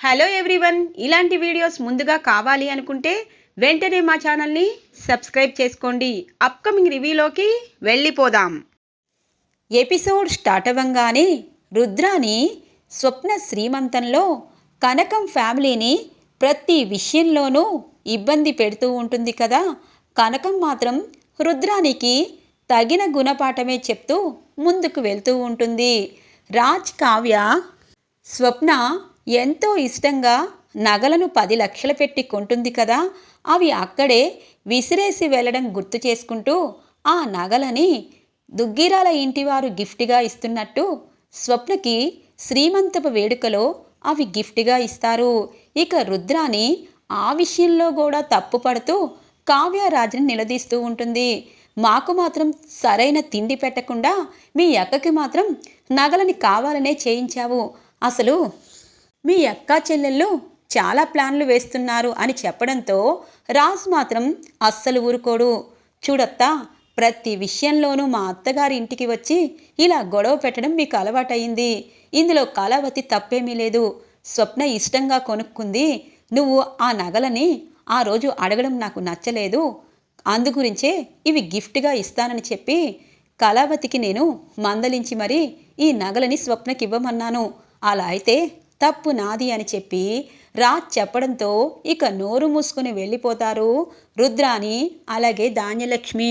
Hello everyone, ఇలాంటి videos ముందుగా కావాలి అనుకుంటే వెంటనే మా ఛానల్ని సబ్స్క్రైబ్ చేసుకోండి. అప్కమింగ్ రివ్యూలోకి వెళ్ళిపోదాం. ఎపిసోడ్ స్టార్ట్ అవ్వంగానే రుద్రాని స్వప్న శ్రీమంతంలో కనకం ఫ్యామిలీని ప్రతి విషయంలోనూ ఇబ్బంది పెడుతూ ఉంటుంది కదా. కనకం మాత్రం రుద్రానికి తగిన గుణపాఠమే చెప్తూ ముందుకు వెళ్తూ ఉంటుంది. రాజ్, కావ్య, స్వప్న ఎంతో ఇష్టంగా నగలను 10 లక్షలు పెట్టి కొంటుంది కదా. అవి అక్కడే విసిరేసి వెళ్ళడం గుర్తు చేసుకుంటూ ఆ నగలని దుగ్గిరాల ఇంటివారు గిఫ్ట్గా ఇస్తున్నట్టు స్వప్నకి శ్రీమంతపు వేడుకలో అవి గిఫ్ట్గా ఇస్తారు. ఇక రుద్రాని ఆ విషయంలో కూడా తప్పుపడుతూ కావ్యరాజుని నిలదీస్తూ ఉంటుంది. మాకు మాత్రం సరైన తిండి పెట్టకుండా మీ అక్కకి మాత్రం నగలని కావాలనే చేయించావు. అసలు మీ అక్క చెల్లెళ్ళు చాలా ప్లాన్లు వేస్తున్నారు అని చెప్పడంతో రాజ్ మాత్రం అస్సలు ఊరుకోడు. చూడత్తా, ప్రతి విషయంలోనూ మా అత్తగారి ఇంటికి వచ్చి ఇలా గొడవ పెట్టడం మీకు అలవాటయింది. ఇందులో కళావతి తప్పేమీ లేదు. స్వప్న ఇష్టంగా కొనుక్కుంది. నువ్వు ఆ నగలని ఆ రోజు అడగడం నాకు నచ్చలేదు. అందుగురించే ఇవి గిఫ్ట్గా ఇస్తానని చెప్పి కళావతికి నేను మందలించి మరీ ఈ నగలని స్వప్నకి ఇవ్వమన్నాను. అలా అయితే తప్పు నాది అని చెప్పి రాజ్ చెప్పడంతో ఇక నోరు మూసుకుని వెళ్ళిపోతారు రుద్రాని, అలాగే ధాన్యలక్ష్మి.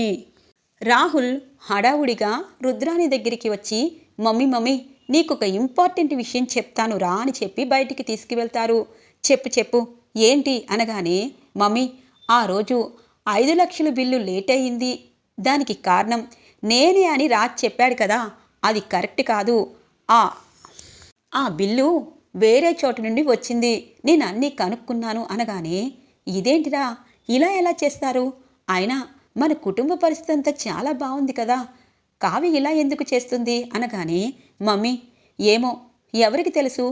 రాహుల్ హడావుడిగా రుద్రాని దగ్గరికి వచ్చి మమ్మీ నీకొక ఇంపార్టెంట్ విషయం చెప్తాను రా అని చెప్పి బయటికి తీసుకువెళ్తారు. చెప్పు ఏంటి అనగానే, మమ్మీ, ఆ రోజు 5 లక్షల బిల్లు లేట్ అయ్యింది. దానికి కారణం నేనే అని రాజ్ చెప్పాడు కదా, అది కరెక్ట్ కాదు. ఆ బిల్లు వేరే చోటు నుండి వచ్చింది. నేను అన్నీ కనుక్కున్నాను అనగానే, ఇదేంటిరా ఇలా ఎలా చేస్తారు? అయినా మన కుటుంబ పరిస్థితి అంతా చాలా బాగుంది కదా, కావ్య ఇలా ఎందుకు చేస్తుంది అనగానే, మమ్మీ, ఏమో, ఎవరికి తెలుసు,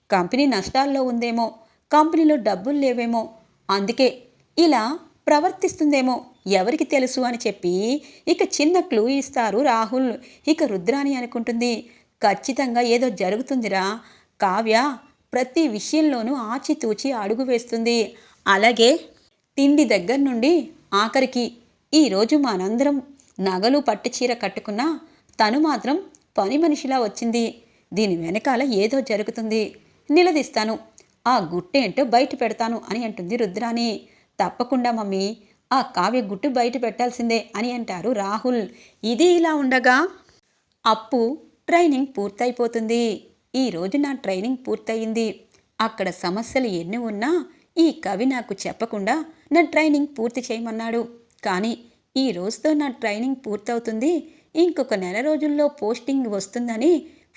కంపెనీ నష్టాల్లో ఉందేమో, కంపెనీలో డబ్బులు లేవేమో, అందుకే ఇలా ప్రవర్తిస్తుందేమో, ఎవరికి తెలుసు అని చెప్పి ఇక చిన్న క్లూ ఇస్తారు రాహుల్. ఇక రుద్రాని అనుకుంటుంది, ఖచ్చితంగా ఏదో జరుగుతుందిరా. కావ్య ప్రతి విషయంలోనూ ఆచితూచి అడుగు వేస్తుంది. అలాగే తిండి దగ్గర నుండి ఆఖరికి ఈరోజు మనందరం నగలు పట్టుచీర కట్టుకున్నా తను మాత్రం పని మనిషిలా వచ్చింది. దీని వెనకాల ఏదో జరుగుతుంది. నిలదీస్తాను, ఆ గుట్టేంటో బయట పెడతాను అని అంటుంది రుద్రాని. తప్పకుండా మమ్మీ, ఆ కావ్య గుట్టు బయట పెట్టాల్సిందే అని అంటారు రాహుల్. ఇది ఇలా ఉండగా అప్పు ట్రైనింగ్ పూర్తయిపోతుంది. ఈరోజు నా ట్రైనింగ్ పూర్తయింది. అక్కడ సమస్యలు ఎన్ని ఉన్నా ఈ కవి నాకు చెప్పకుండా నా ట్రైనింగ్ పూర్తి చేయమన్నాడు. కానీ ఈ రోజుతో నా ట్రైనింగ్ పూర్తవుతుంది, ఇంకొక నెల రోజుల్లో పోస్టింగ్ వస్తుందని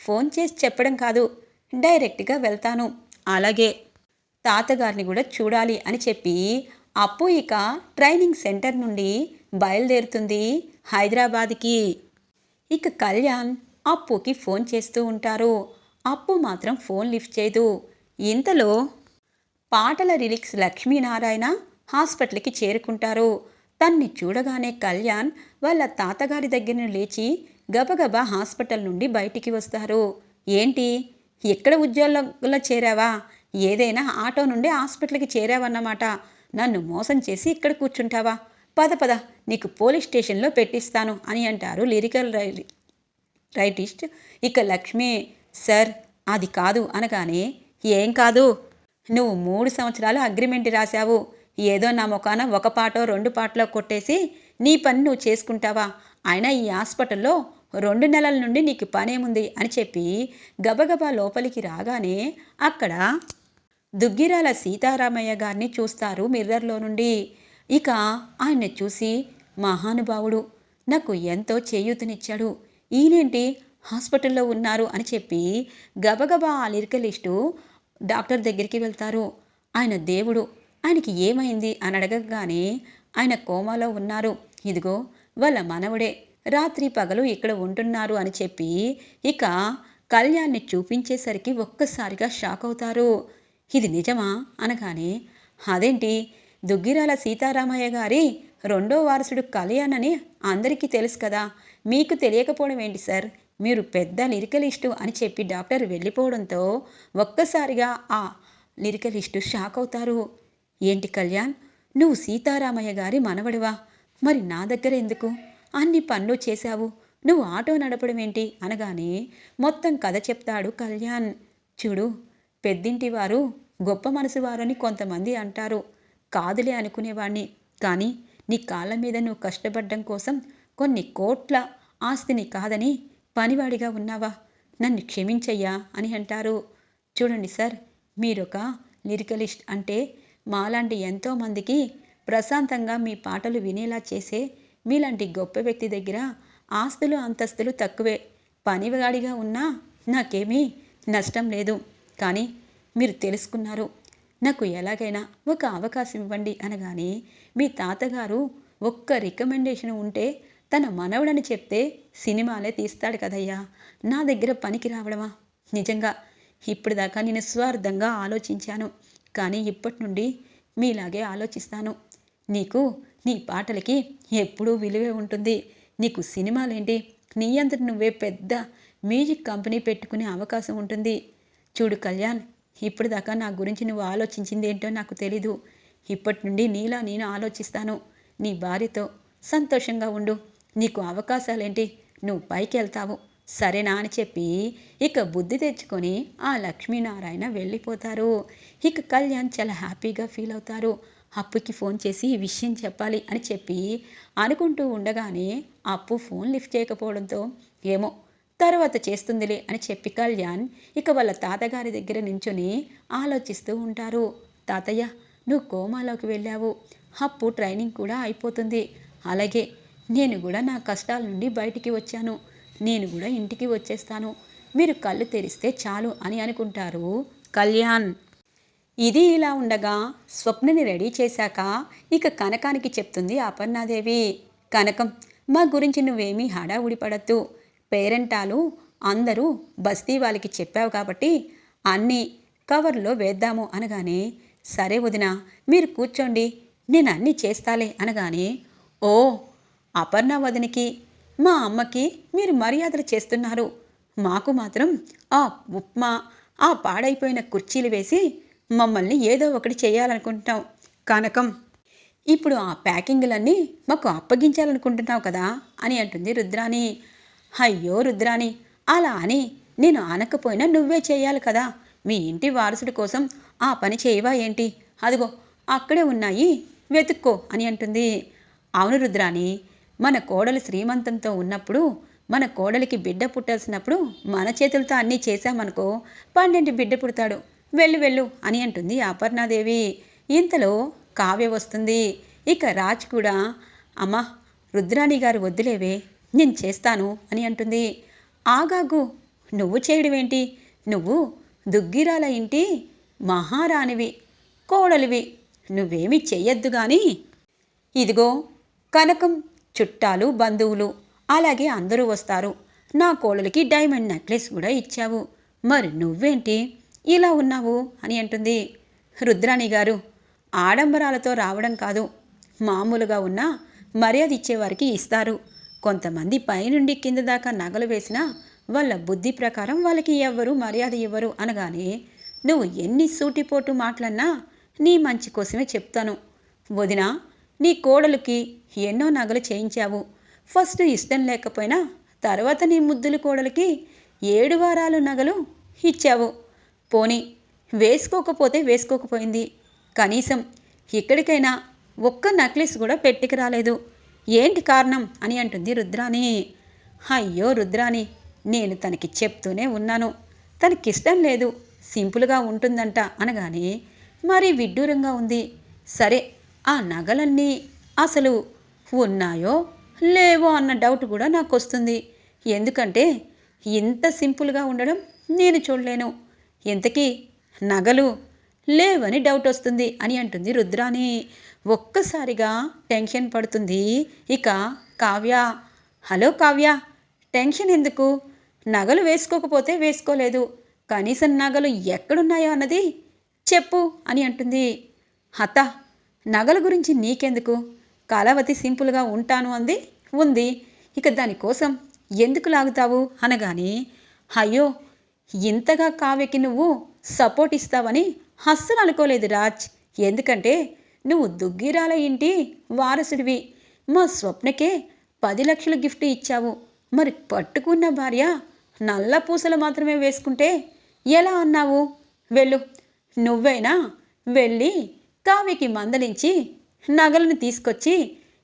ఫోన్ చేసి చెప్పడం కాదు, డైరెక్ట్గా వెళ్తాను. అలాగే తాతగారిని కూడా చూడాలి అని చెప్పి అప్పు ఇక ట్రైనింగ్ సెంటర్ నుండి బయలుదేరుతుంది హైదరాబాద్కి. ఇక కళ్యాణ్ అప్పుకి ఫోన్ చేస్తూ ఉంటారు. అప్పు మాత్రం ఫోన్ లిఫ్ట్ చేయదు. ఇంతలో పాటల లిరిక్స్ లక్ష్మీనారాయణ హాస్పిటల్కి చేరుకుంటారు. తన్ని చూడగానే కళ్యాణ్ వాళ్ళ తాతగారి దగ్గర లేచి గబగబా హాస్పిటల్ నుండి బయటికి వస్తారు. ఏంటి, ఎక్కడ ఉద్యోగంలో చేరావా? ఏదైనా ఆటో నుండి హాస్పిటల్కి చేరావన్నమాట. నన్ను మోసం చేసి ఇక్కడ కూర్చుంటావా? పద నీకు పోలీస్ స్టేషన్లో పెట్టిస్తాను అని అంటారు లిరికల్ రైటిస్ట్. ఇక లక్ష్మి, సార్ అది కాదు అనగానే, ఏం కాదు, నువ్వు 3 సంవత్సరాలు అగ్రిమెంట్ రాశావు. ఏదో నా ముఖాన 1 పాటో 2 పాటలో కొట్టేసి నీ పని నువ్వు చేసుకుంటావా? అయినా ఈ హాస్పిటల్లో 2 నెలల నుండి నీకు పనేముంది అని చెప్పి గబగబా లోపలికి రాగానే అక్కడ దుగ్గిరాల సీతారామయ్య గారిని చూస్తారు మిర్రర్లో నుండి. ఇక ఆయన్ని చూసి, మహానుభావుడు నాకు ఎంతో చేయూతనిచ్చాడు, ఈయనేంటి హాస్పిటల్లో ఉన్నారు అని చెప్పి గబగబా ఆ లిరికలిస్టు డాక్టర్ దగ్గరికి వెళ్తారు. ఆయన దేవుడు, ఆయనకి ఏమైంది అని అడగగానే, ఆయన కోమాలో ఉన్నారు, ఇదిగో వాళ్ళ మనవడే రాత్రి పగలు ఇక్కడ ఉంటున్నారు అని చెప్పి ఇక కళ్యాణ్ని చూపించేసరికి ఒక్కసారిగా షాక్ అవుతారు. ఇది నిజమా అనగానే, అదేంటి, దుగ్గిరాల సీతారామయ్య గారి 2వ వారసుడు కళ్యాణ్ అని అందరికీ తెలుసు కదా, మీకు తెలియకపోవడం ఏంటి సార్, మీరు పెద్ద లిరికలిస్టు అని చెప్పి డాక్టర్ వెళ్ళిపోవడంతో ఒక్కసారిగా ఆ లిరికలిస్టు షాక్ అవుతారు. ఏంటి కళ్యాణ్, నువ్వు సీతారామయ్య గారి మనవడివా? మరి నా దగ్గర ఎందుకు? అన్ని పనులు చేశావు, నువ్వు ఆటో నడపడం ఏంటి అనగానే మొత్తం కథ చెప్తాడు కళ్యాణ్. చూడు, పెద్దింటి వారు గొప్ప మనసు వారని కొంతమంది అంటారు. కాదులే అనుకునేవాణ్ణి. కానీ నీ కాళ్ళ మీద నువ్వు కష్టపడ్డం కోసం కొన్ని కోట్ల ఆస్తిని కాదని పనివాడిగా ఉన్నావా? నన్ను క్షమించయ్యా అని అంటారు. చూడండి సార్, మీరొక లిరికలిస్ట్ అంటే మాలాంటి ఎంతోమందికి ప్రశాంతంగా మీ పాటలు వినేలా చేసే మీలాంటి గొప్ప వ్యక్తి దగ్గర ఆస్తులు అంతస్తులు తక్కువే. పనివాడిగా ఉన్నా నాకేమీ నష్టం లేదు. కానీ మీరు తెలుసుకున్నారు. నాకు ఎలాగైనా ఒక అవకాశం ఇవ్వండి అనగానే మీ తాతగారు ఒక్క రికమెండేషన్ ఉంటే తన మనవడని చెప్తే సినిమాలే తీస్తాడు కదయ్యా. నా దగ్గర పనికి రావడమా? నిజంగా ఇప్పుడు దాకా నేను స్వార్థంగా ఆలోచించాను. కానీ ఇప్పటి నుండి మీలాగే ఆలోచిస్తాను. నీకు నీ పాటలకి ఎప్పుడూ విలువే ఉంటుంది. నీకు సినిమాలేంటి, నీ అంతటి నువ్వే పెద్ద మ్యూజిక్ కంపెనీ పెట్టుకునే అవకాశం ఉంటుంది. చూడు కళ్యాణ్, ఇప్పుడు దాకా నా గురించి నువ్వు ఆలోచించింది ఏంటో నాకు తెలీదు. ఇప్పటి నుండి నీలా నేను ఆలోచిస్తాను. నీ భార్యతో సంతోషంగా ఉండు. నీకు అవకాశాలేంటి, నువ్వు పైకి వెళ్తావు, సరేనా అని చెప్పి ఇక బుద్ధి తెచ్చుకొని ఆ లక్ష్మీనారాయణ వెళ్ళిపోతారు. ఇక కళ్యాణ్ చాలా హ్యాపీగా ఫీల్ అవుతారు. అప్పుకి ఫోన్ చేసి ఈ విషయం చెప్పాలి అని చెప్పి అనుకుంటూ ఉండగానే అప్పు ఫోన్ లిఫ్ట్ చేయకపోవడంతో ఏమో తర్వాత చేస్తుందిలే అని చెప్పి కళ్యాణ్ ఇక వాళ్ళ తాతగారి దగ్గర నించుని ఆలోచిస్తూ ఉంటారు. తాతయ్య, నువ్వు కోమాలోకి వెళ్ళావు. అప్పు ట్రైనింగ్ కూడా అయిపోతుంది. అలాగే నేను కూడా నా కష్టాల నుండి బయటికి వచ్చాను. నేను కూడా ఇంటికి వచ్చేస్తాను. మీరు కళ్ళు తెరిస్తే చాలు అని అనుకుంటారు కళ్యాణ్. ఇది ఇలా ఉండగా స్వప్నని రెడీ చేశాక ఇక కనకానికి చెప్తుంది అపర్ణాదేవి. కనకం, మా గురించి నువ్వేమీ హడావుడి పడద్దు. పేరెంటాలు అందరూ బస్తీ వాళ్ళకి చెప్పావు కాబట్టి అన్నీ కవర్లో వేద్దాము అనగానే సరే వదిన, మీరు కూర్చోండి, నేను అన్నీ చేస్తాలే అనగానే ఓ అపర్ణ వదినికి మా అమ్మకి మీరు మర్యాదలు చేస్తున్నారు. మాకు మాత్రం ఆ ఉప్మా, ఆ పాడైపోయిన కుర్చీలు వేసి మమ్మల్ని ఏదో ఒకటి చేయాలనుకుంటున్నావు. కనకం, ఇప్పుడు ఆ ప్యాకింగ్లన్నీ మాకు అప్పగించాలనుకుంటున్నావు కదా అని అంటుంది రుద్రాణి. అయ్యో రుద్రాణి, అలా అని నేను అనకపోయినా నువ్వే చేయాలి కదా. మీ ఇంటి వారసుడి కోసం ఆ పని చేయవా ఏంటి? అదిగో అక్కడే ఉన్నాయి, వెతుక్కో అని అంటుంది. అవును రుద్రాణి, మన కోడలు శ్రీమంతంతో ఉన్నప్పుడు, మన కోడలికి బిడ్డ పుట్టాల్సినప్పుడు మన చేతులతో అన్నీ చేశామనుకో 12 బిడ్డ పుడతాడు. వెళ్ళు వెళ్ళు అని అంటుంది అపర్ణాదేవి. ఇంతలో కావ్య వస్తుంది. ఇక రాజ్ కూడా అమ్మా రుద్రాణి గారు వద్దులేవే, నేను చేస్తాను అని అంటుంది. ఆగాగు, నువ్వు చేయడమేంటి? నువ్వు దుగ్గిరాల ఇంటి మహారాణివి, కోడలివి, నువ్వేమీ చెయ్యొద్దు కానీ ఇదిగో కనకం చుట్టాలు బంధువులు అలాగే అందరూ వస్తారు. నా కోడలికి డైమండ్ నెక్లెస్ కూడా ఇచ్చావు, మరి నువ్వేంటి ఇలా ఉన్నావు అని అంటుంది. రుద్రాణి గారు, ఆడంబరాలతో రావడం కాదు, మామూలుగా ఉన్న మర్యాద ఇచ్చేవారికి ఇస్తారు. కొంతమంది పైనుండి కింద దాకా నగలు వేసినా వాళ్ళ బుద్ధి ప్రకారం వాళ్ళకి ఎవ్వరూ మర్యాద ఇవ్వరు అనగానే నువ్వు ఎన్ని సూటిపోటు మాటలన్నా నీ మంచి కోసమే చెప్తాను. వదినా, నీ కోడలికి ఎన్నో నగలు చేయించావు. ఫస్ట్ ఇష్టం లేకపోయినా తర్వాత నీ ముద్దుల కోడలికి 7 వారాలు నగలు ఇచ్చావు. పోనీ వేసుకోకపోతే వేసుకోకపోయింది, కనీసం ఇక్కడికైనా ఒక్క నెక్లెస్ కూడా పెట్టుకు రాలేదు. ఏంటి కారణం అని అంటుంది రుద్రాణి. అయ్యో రుద్రాణి, నేను తనకి చెప్తూనే ఉన్నాను, తనకిష్టం లేదు, సింపుల్గా ఉంటుందంట అనగానే మరీ విడ్డూరంగా ఉంది. సరే, ఆ నగలన్నీ అసలు ఉన్నాయో లేవో అన్న డౌట్ కూడా నాకు వస్తుంది. ఎందుకంటే ఇంత సింపుల్గా ఉండడం నేను చూడలేను. ఇంతకీ నగలు లేవని డౌట్ వస్తుంది అని అంటుంది రుద్రాణి. ఒక్కసారిగా టెన్షన్ పడుతుంది ఇక కావ్య. హలో కావ్య, టెన్షన్ ఎందుకు? నగలు వేసుకోకపోతే వేసుకోలేదు, కనీసం నగలు ఎక్కడున్నాయో అన్నది చెప్పు అని అంటుంది. అత్త, నగల గురించి నీకెందుకు? కళావతి సింపుల్గా ఉంటాను అంది, ఉంది, ఇక దానికోసం ఎందుకు లాగుతావు అనగానే అయ్యో ఇంతగా కావ్యకి నువ్వు సపోర్ట్ ఇస్తావని అస్సలు అనుకోలేదు రాజ్. ఎందుకంటే నువ్వు దుగ్గిరాల ఇంటి వారసుడివి. మా స్వప్నకే 10 లక్షలు గిఫ్ట్ ఇచ్చావు. మరి పట్టుకున్న భార్య నల్ల పూసలు మాత్రమే వేసుకుంటే ఎలా అన్నావు? వెళ్ళు, నువ్వైనా వెళ్ళి కావ్యకి మందలించి నగలను తీసుకొచ్చి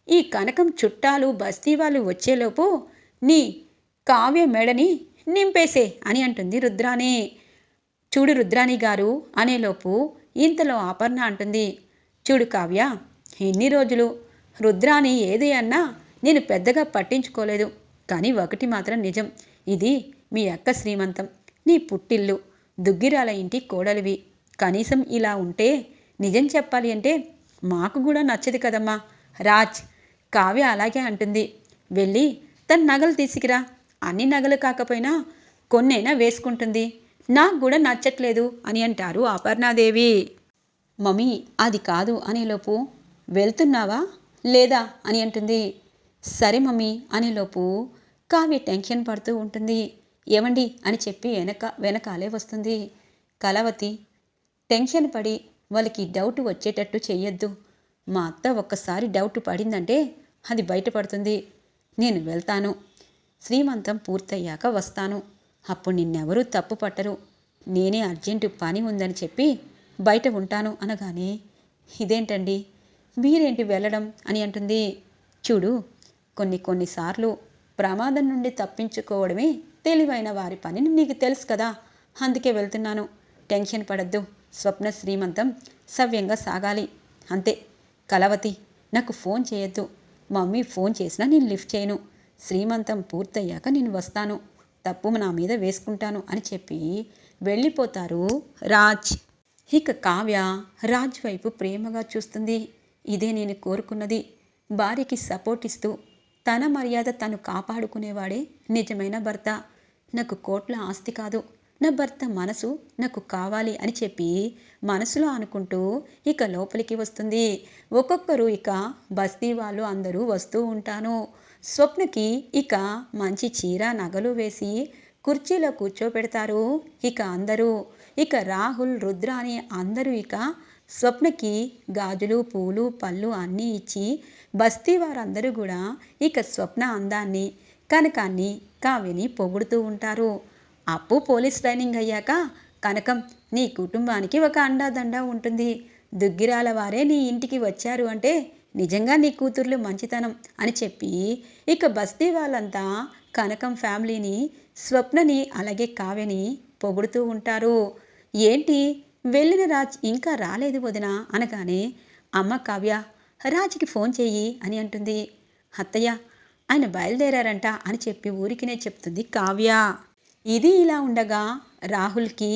ఈ కనకం చుట్టాలు బస్తీ వాళ్ళు వచ్చేలోపు నీ కావ్య మెడని నింపేసే అని అంటుంది రుద్రాణి. చూడు రుద్రాణి గారు అనేలోపు ఇంతలో అపర్ణ అంటుంది, చూడు కావ్య, ఎన్ని రోజులు రుద్రాణి ఏది అన్నా నేను పెద్దగా పట్టించుకోలేదు. కానీ ఒకటి మాత్రం నిజం, ఇది మీ అక్క శ్రీమంతం, నీ పుట్టిల్లు, దుగ్గిరాల ఇంటి కోడలివి. కనీసం ఇలా ఉంటే నిజం చెప్పాలి అంటే మాకు కూడా నచ్చదు కదమ్మా. రాజ్, కావ్య అలాగే అంటుంది. వెళ్ళి తన నగలు తీసుకురా. అన్ని నగలు కాకపోయినా కొన్నైనా వేసుకుంటుంది. నాకు కూడా నచ్చట్లేదు అని అంటారు అపర్ణాదేవి. మమ్మీ అది కాదు అనేలోపు వెళ్తున్నావా లేదా అని అంటుంది. సరే మమ్మీ అనేలోపు కావ్య టెన్షన్ పడుతూ ఉంటుంది. ఏమండి అని చెప్పి వెనకాలే వస్తుంది కళావతి. టెన్షన్ పడి వాళ్ళకి డౌట్ వచ్చేటట్టు చెయ్యొద్దు. మా అత్త ఒక్కసారి డౌట్ పడిందంటే అది బయటపడుతుంది. నేను వెళ్తాను, శ్రీమంతం పూర్తయ్యాక వస్తాను. అప్పుడు నిన్నెవరూ తప్పు పట్టరు. నేనే అర్జెంటు పని ఉందని చెప్పి బయట ఉంటాను అనగానే, ఇదేంటండి మీరేంటి వెళ్ళడం అని అంటుంది. చూడు, కొన్నిసార్లు ప్రమాదం నుండి తప్పించుకోవడమే తెలివైన వారి పని నీకు తెలుసు కదా, అందుకే వెళ్తున్నాను. టెన్షన్ పడద్దు, స్వప్న శ్రీమంతం సవ్యంగా సాగాలి అంతే. కళావతి, నాకు ఫోన్ చేయొద్దు. మమ్మీ ఫోన్ చేసినా నేను లిఫ్ట్ చేయను. శ్రీమంతం పూర్తయ్యాక నేను వస్తాను, తప్పు నా మీద వేసుకుంటాను అని చెప్పి వెళ్ళిపోతారు రాజ్. ఇక కావ్య రాజ్ వైపు ప్రేమగా చూస్తుంది. ఇదే నేను కోరుకున్నది. భార్యకి సపోర్ట్ ఇస్తూ తన మర్యాద తను కాపాడుకునేవాడే నిజమైన భర్త. నాకు కోట్ల ఆస్తి కాదు, నా భర్త మనసు నాకు కావాలి అని చెప్పి మనసులో అనుకుంటూ ఇక లోపలికి వస్తుంది. ఒక్కొక్కరు ఇక బస్తీ వాళ్ళు అందరూ వస్తూ ఉంటాను. స్వప్నకి ఇక మంచి చీర నగలు వేసి కుర్చీలో కూర్చోపెడతారు ఇక అందరూ. ఇక రాహుల్, రుద్రాని అందరూ ఇక స్వప్నకి గాజులు, పూలు, పళ్ళు అన్నీ ఇచ్చి బస్తీ వారందరూ కూడా ఇక స్వప్న అందాన్ని, కనకాన్ని, కావ్యని పొగుడుతూ ఉంటారు. అప్పు పోలీస్ ట్రైనింగ్ అయ్యాక కనకం నీ కుటుంబానికి ఒక అండాదండ ఉంటుంది. దుగ్గిరాల వారే నీ ఇంటికి వచ్చారు అంటే నిజంగా నీ కూతుర్లు మంచితనం అని చెప్పి ఇక బస్తీ వాళ్ళంతా కనకం ఫ్యామిలీని, స్వప్నని అలాగే కావ్యని పొగుడుతూ ఉంటారు. ఏంటి వెళ్ళిన రాజ్ ఇంకా రాలేదు వదిన అనగానే, అమ్మ కావ్య, రాజ్కి ఫోన్ చెయ్యి అని అంటుంది. అత్తయ్య, ఆయన బయలుదేరారంట అని చెప్పి ఊరికినే చెప్తుంది కావ్య. ఇది ఇలా ఉండగా రాహుల్కి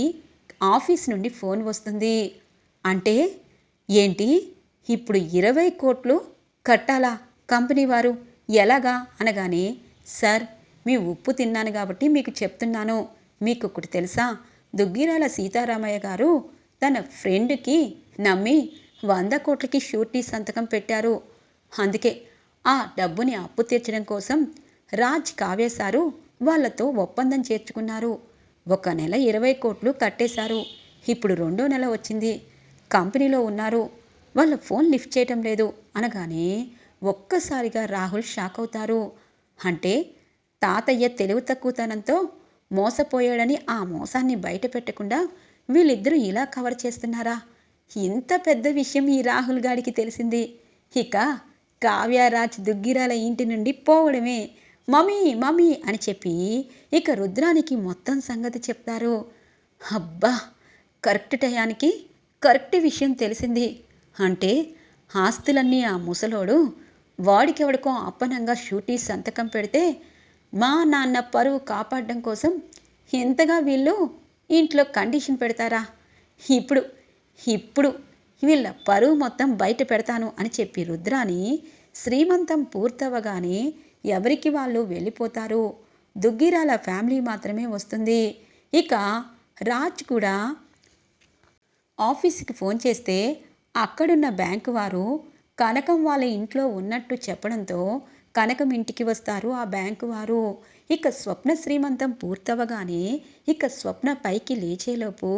ఆఫీస్ నుండి ఫోన్ వస్తుంది. అంటే ఏంటి, ఇప్పుడు 20 కోట్లు కట్టాలా కంపెనీ వారు, ఎలాగా అనగానే, సార్ మీ ఉప్పు తిన్నాను కాబట్టి మీకు చెప్తున్నాను. మీకు ఒకటి తెలుసా, దుగ్గిరాల సీతారామయ్య గారు తన ఫ్రెండ్కి నమ్మి 100 కోట్లకి షూరిటీ సంతకం పెట్టారు. అందుకే ఆ డబ్బుని అప్పు తీర్చడం కోసం రాజ్, కావ్య సారు వాళ్ళతో ఒప్పందం చేర్చుకున్నారు. 1 నెల 20 కోట్లు కట్టేశారు. ఇప్పుడు 2వ నెల వచ్చింది, కంపెనీలో ఉన్నారు, వాళ్ళ ఫోన్ లిఫ్ట్ చేయటం లేదు అనగానే ఒక్కసారిగా రాహుల్ షాక్ అవుతారు. అంటే తాతయ్య తెలివి తక్కువతనంతో మోసపోయాడని ఆ మోసాన్ని బయట పెట్టకుండా వీళ్ళిద్దరూ ఇలా కవర్ చేస్తున్నారా? ఇంత పెద్ద విషయం ఈ రాహుల్ గాడికి తెలిసింది. ఇక కావ్యరాజ్ దుగ్గిరాల ఇంటి నుండి పోవడమే. మమ్మీ మమ్మీ అని చెప్పి ఇక రుద్రానికి మొత్తం సంగతి చెప్తారు. అబ్బా, కరెక్ట్ టయానికి కరెక్ట్ విషయం తెలిసింది. అంటే ఆస్తులన్నీ ఆ ముసలోడు వాడికెవడికో అప్పనంగా షూటీ సంతకం పెడితే మా నాన్న పరువు కాపాడడం కోసం ఎంతగా వీళ్ళు ఇంట్లో కండిషన్ పెడతారా? ఇప్పుడు వీళ్ళ పరువు మొత్తం బయట పెడతాను అని చెప్పి రుద్రాని శ్రీమంతం పూర్తవగానే ఎవరికి వాళ్ళు వెళ్ళిపోతారు. దుగ్గిరాల ఫ్యామిలీ మాత్రమే వస్తుంది. ఇక రాజ్ కూడా ఆఫీస్కి ఫోన్ చేస్తే అక్కడున్న బ్యాంకు వారు కనకం వాళ్ళ ఇంట్లో ఉన్నట్టు చెప్పడంతో కనకం ఇంటికి వస్తారు ఆ బ్యాంకు వారు. ఇక స్వప్న శ్రీమంతం పూర్తవగానే ఇక స్వప్న పైకి లేచేలోపు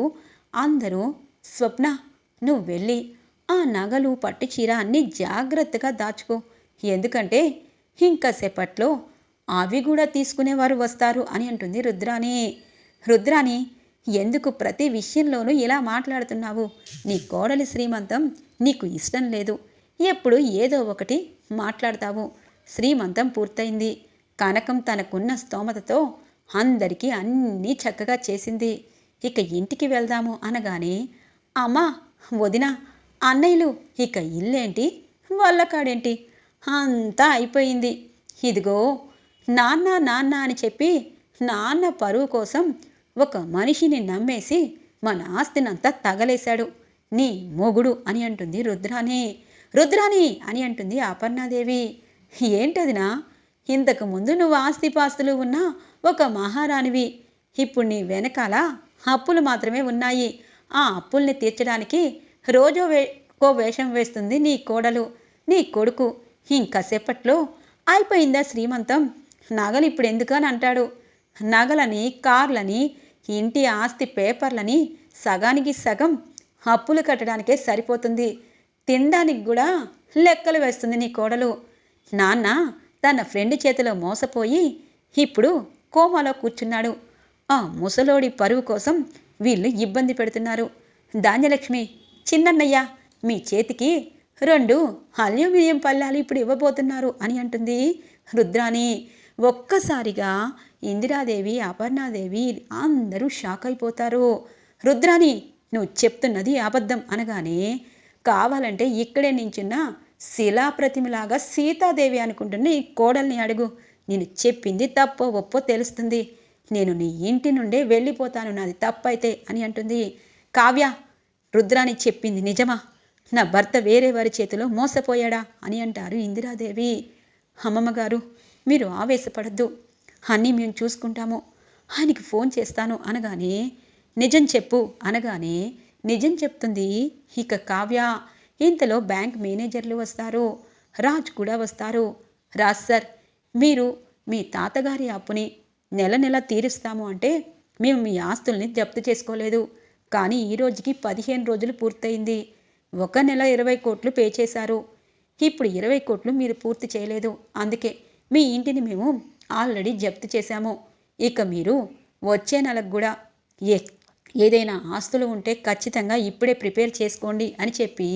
అందరూ స్వప్న, నువ్వు వెళ్ళి ఆ నగలు పట్టు చీర అన్నీ జాగ్రత్తగా దాచుకో. ఎందుకంటే ఇంకాసేపట్లో అవి కూడా తీసుకునేవారు వస్తారు అని అంటుంది రుద్రాణి. రుద్రాణి, ఎందుకు ప్రతి విషయంలోనూ ఇలా మాట్లాడుతున్నావు? నీ కోడలి శ్రీమంతం నీకు ఇష్టం లేదు. ఎప్పుడు ఏదో ఒకటి మాట్లాడతావు. శ్రీమంతం పూర్తయింది. కనకం తనకున్న స్తోమతతో అందరికీ అన్నీ చక్కగా చేసింది. ఇక ఇంటికి వెళ్దాము అనగానే, అమ్మా, వదిన, అన్నయ్యలు, ఇక ఇల్లేంటి, వాళ్ళకాడేంటి, అంతా అయిపోయింది. ఇదిగో నాన్న నాన్న అని చెప్పి నాన్న పరువు కోసం ఒక మనిషిని నమ్మేసి మన ఆస్తినంతా తగలేశాడు నీ మొగుడు అని అంటుంది రుద్రాణి. రుద్రాణి అని అంటుంది అపర్ణాదేవి. ఏంటదినా, ఇంతకుముందు నువ్వు ఆస్తిపాస్తులు ఉన్న ఒక మహారాణివి. ఇప్పుడు నీ వెనకాల అప్పులు మాత్రమే ఉన్నాయి. ఆ అప్పుల్ని తీర్చడానికి రోజో వేషం వేస్తుంది నీ కోడలు, నీ కొడుకు. ఇంకాసేపట్లో అయిపోయిందా శ్రీమంతం, నగలు ఇప్పుడు ఎందుకని అంటాడు. నగలని, కార్లని, ఇంటి ఆస్తి పేపర్లని సగానికి సగం అప్పులు కట్టడానికే సరిపోతుంది. తినడానికి కూడా లెక్కలు వేస్తుంది నీ కోడలు. నాన్న తన ఫ్రెండ్ చేతిలో మోసపోయి ఇప్పుడు కోమాలో కూర్చున్నాడు. ఆ ముసలోడి పరువు కోసం వీళ్ళు ఇబ్బంది పెడుతున్నారు. ధాన్యలక్ష్మి, చిన్నన్నయ్య, మీ చేతికి 2 అల్యూమినియం పళ్ళాలు ఇప్పుడు ఇవ్వబోతున్నారు అని అంటుంది రుద్రాణి. ఒక్కసారిగా ఇందిరాదేవి, అపర్ణాదేవి అందరూ షాక్ అయిపోతారు. రుద్రాణి, నువ్వు చెప్తున్నది అబద్ధం అనగానే, కావాలంటే ఇక్కడే నించున్న శిలాప్రతిమలాగా సీతాదేవి అనుకుంటున్న ఈ కోడల్ని అడుగు. నేను చెప్పింది తప్పో ఒప్పో తెలుస్తుంది. నేను నీ ఇంటి నుండే వెళ్ళిపోతాను నాది తప్పైతే అని అంటుంది కావ్య. రుద్రాణి చెప్పింది నిజమా? నా భర్త వేరే వారి చేతిలో మోసపోయాడా అని అంటారు ఇందిరాదేవి. అమ్మమ్మగారు, మీరు ఆవేశపడద్దు, అన్నీ మేము చూసుకుంటాము, ఆయనకి ఫోన్ చేస్తాను అనగానే, నిజం చెప్పు అనగానే నిజం చెప్తుంది ఇక కావ్య. ఇంతలో బ్యాంక్ మేనేజర్లు వస్తారు, రాజ్ కూడా వస్తారు. రాజ్ సార్, మీరు మీ తాతగారి అప్పుని నెల నెల తీరుస్తాము అంటే మేము మీ ఆస్తుల్ని జప్తు చేసుకోలేదు. కానీ ఈ రోజుకి 15 రోజులు పూర్తయింది. 1 నెల 20 కోట్లు పే చేశారు. ఇప్పుడు 20 కోట్లు మీరు పూర్తి చేయలేదు. అందుకే మీ ఇంటిని మేము ఆల్రెడీ జప్తు చేశాము. ఇక మీరు వచ్చే నెలకు కూడా ఏదైనా ఆస్తులు ఉంటే ఖచ్చితంగా ఇప్పుడే ప్రిపేర్ చేసుకోండి అని చెప్పి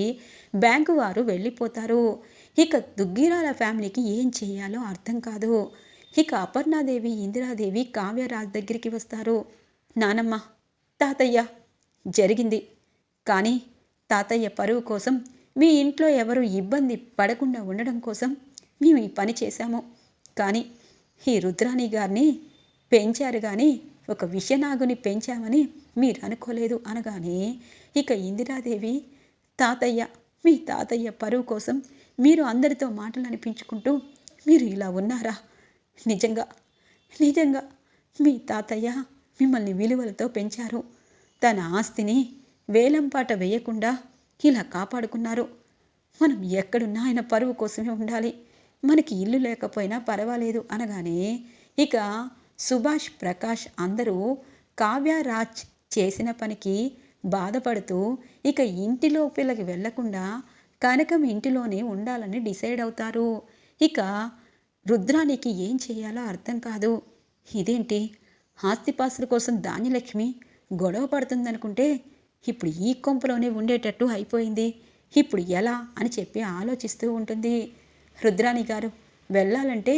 బ్యాంకు వారు వెళ్ళిపోతారు. ఇక దుగ్గిరాల ఫ్యామిలీకి ఏం చేయాలో అర్థం కాదు. ఇక అపర్ణాదేవి, ఇందిరాదేవి కావ్యరాజ్ దగ్గరికి వస్తారు. నానమ్మ, తాతయ్య, జరిగింది. కానీ తాతయ్య పరువు కోసం, మీ ఇంట్లో ఎవరు ఇబ్బంది పడకుండా ఉండడం కోసం మేము ఈ పని చేశాము. కానీ ఈ రుద్రాణి గారిని పెంచారు కానీ ఒక విషనాగుని పెంచామని మీరు అనుకోలేదు అనగానే, ఇక ఇందిరాదేవి, తాతయ్య, మీ తాతయ్య పరువు కోసం మీరు అందరితో మాటలు అనిపించుకుంటూ మీరు ఇలా ఉన్నారా? నిజంగా నిజంగా మీ తాతయ్య మిమ్మల్ని విలువలతో పెంచారు. తన ఆస్తిని వేలంపాట వేయకుండా ఇలా కాపాడుకున్నారు. మనం ఎక్కడున్నా ఆయన పరువు కోసమే ఉండాలి. మనకి ఇల్లు లేకపోయినా పర్వాలేదు అనగానే, ఇక సుభాష్, ప్రకాష్ అందరూ కావ్యరాజ్ చేసిన పనికి బాధపడుతూ ఇక ఇంటిలోపలికి వెళ్లకుండా కనకం ఇంటిలోనే ఉండాలని డిసైడ్ అవుతారు. ఇక రుద్రానికి ఏం చేయాలో అర్థం కాదు. ఇదేంటి, ఆస్తిపాస్తుల కోసం ధాన్యలక్ష్మి గొడవ పడుతుందనుకుంటే ఇప్పుడు ఈ కొంపలోనే ఉండేటట్టు అయిపోయింది. ఇప్పుడు ఎలా అని చెప్పి ఆలోచిస్తూ ఉంటుంది. రుద్రాణి గారు, వెళ్ళాలంటే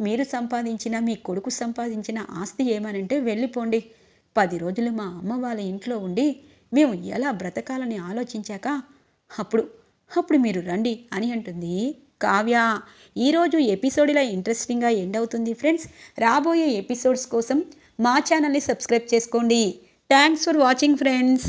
మీరు సంపాదించిన, మీ కొడుకు సంపాదించిన ఆస్తి ఏమనంటే వెళ్ళిపోండి. 10 రోజులు మా అమ్మ వాళ్ళ ఇంట్లో ఉండి మేము ఎలా బ్రతకాలని ఆలోచించాక అప్పుడు మీరు రండి అని అంటుంది కావ్య. ఈరోజు ఎపిసోడ్ ఇలా ఇంట్రెస్టింగ్గా ఎండ్ అవుతుంది ఫ్రెండ్స్. రాబోయే ఎపిసోడ్స్ కోసం మా ఛానల్ని సబ్స్క్రైబ్ చేసుకోండి. Thanks for watching friends.